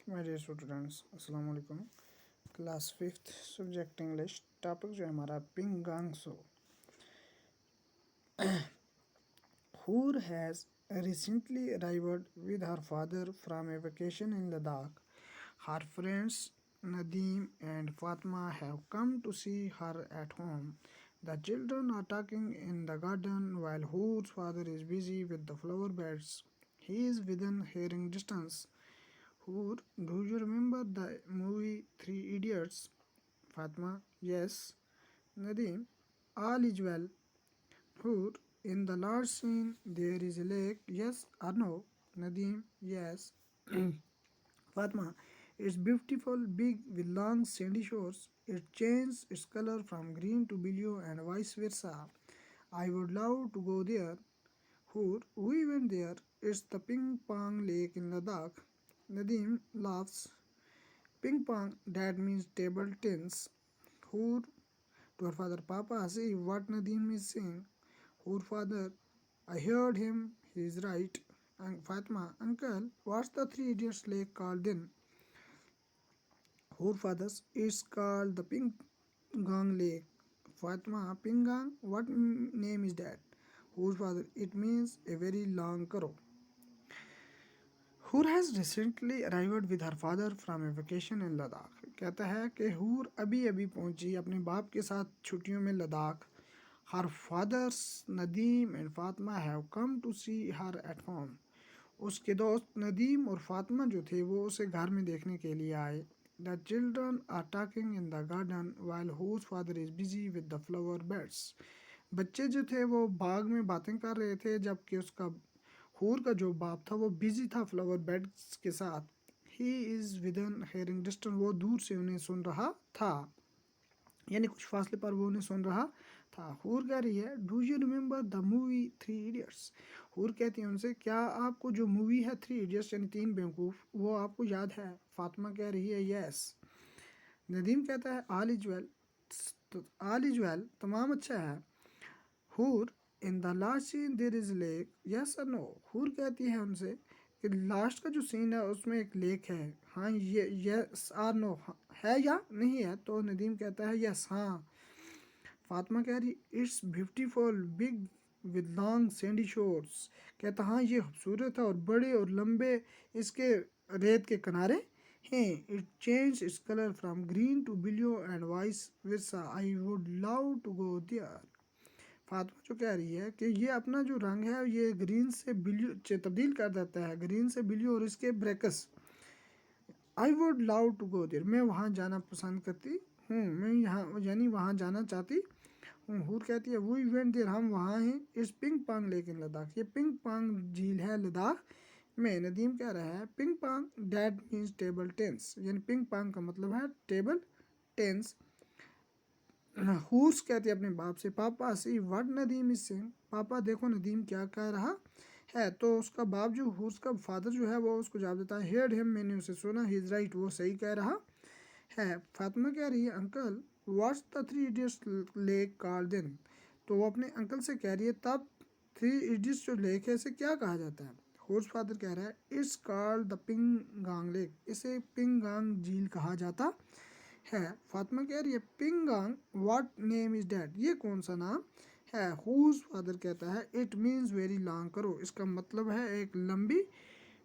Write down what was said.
My dear students, अस्सलाम वालेकुम। Class 5th subject English. Topic जो है हमारा पिंगांग सो। Hoor has recently arrived with her father from a vacation in Ladakh. Her friends Nadeem and Fatma have come to see her at home. The children are talking in the garden while Hoor's father is busy with the flower beds. He is within hearing distance. Hoor, do you remember the movie Three Idiots? Fatma, yes. Nadeem, all is well. Hoor, in the last scene there is a lake, yes or no? Nadeem, yes. Fatma, it's beautiful, big with long sandy shores. It changes its color from green to blue and vice versa. I would love to go there. Hoor, we went there. It's the Ping Pong Lake in Ladakh. Nadeem laughs. Ping pong, that means table tennis. Hoor, to her father, Papa, see what Nadeem is saying. Hoor, father, I heard him, he is right. And Fatma, uncle, what's the Three Idiots lake called then? Hoor, fathers, it's called the Ping Gong Lake. Fatma, Pingang, what name is that? Hoor, father, it means a very long crow. Hoor has recently arrived with her father from a vacation in Ladakh. कहता है कि हूर अभी अभी पहुंची अपने बाप के साथ छुट्टियों में Ladakh. Her father's Nadeem and Fatima have come to see her at home. उसके दोस्त नदीम और फातिमा जो थे वो उसे घर में देखने के लिए आए। The children are talking in the garden while whose father is busy with the flower beds. बच्चे जो थे वो बाग में बातें कर रहे थे जबकि उसका हूर का जो बाप था वो बिजी था फ्लावर बेड्स के साथ। He is with in hearing distance, वो दूर से उन्हें सुन रहा था, यानी कुछ फासले पर वो उन्हें सुन रहा था। हूर कह रही है, do you remember the movie three idiots? हूर कहती है उनसे, क्या आपको जो मूवी है थ्री इडियट्स यानी तीन बेवकूफ़, वो आपको याद है? फातिमा कह रही है, यस। नदीम कहता है, all is well, all is well, तमाम अच्छा है। Hoor, in the last scene there is lake, yes or no? Hoor कहती है उनसे कि लास्ट का जो सीन है उसमें एक लेक है, हाँ ये यस और नो, है या नहीं है? तो नदीम कहता है यस, हाँ। फातिमा कह रही, it's beautiful big with long Sandy shores. कहता हाँ ये खूबसूरत है और बड़े और लंबे इसके रेत के किनारे हैं। It change its colour from green to blue and vice versa. I would love to go there. Fatima जो कह रही है कि ये अपना जो रंग है ये ग्रीन से ब्लू तब्दील कर देता है, ग्रीन से ब्लू और इसके ब्रेकस। I would love to go there, मैं वहाँ जाना पसंद करती हूँ, मैं यहाँ यानी वहाँ जाना चाहती हूँ। हूर कहती है, वी वेंट देयर, हम वहाँ हैं। इस पिंग पांग लेक इन लद्दाख, ये पिंग पांग झील है लद्दाख में। नदीम कह रहा है, पिंग पांग दैट मीन्स टेबल टेंस, यानी पिंग पांग का मतलब है टेबल टेंस। हूर्स कहती है अपने बाप से, पापा see what Nadeem is saying, पापा देखो नदीम क्या कह रहा है। तो उसका बाप जो हूर्स का फादर जो है वो उसको जवाब देता है, हेard हिम, मैंने उसे सुना, ही इज राइट, वो सही कह रहा है। फातिमा कह रही है, uncle what's the Three Idiots lake called then? तो वो अपने अंकल से कह रही है, तब थ्री इडियट्स जो लेक है इसे क्या कहा जाता है? हॉर्स फादर कह रहा है, इट्स कॉल्ड द पिंगांग लेक, इसे पिंगांग झील कहा जाता है। फातिमा कह रही है, पिंगांग व्हाट नेम इज डैट, ये कौन सा नाम है? हूज फादर कहता है, इट मीन्स वेरी लॉन्ग करो, इसका मतलब है एक लंबी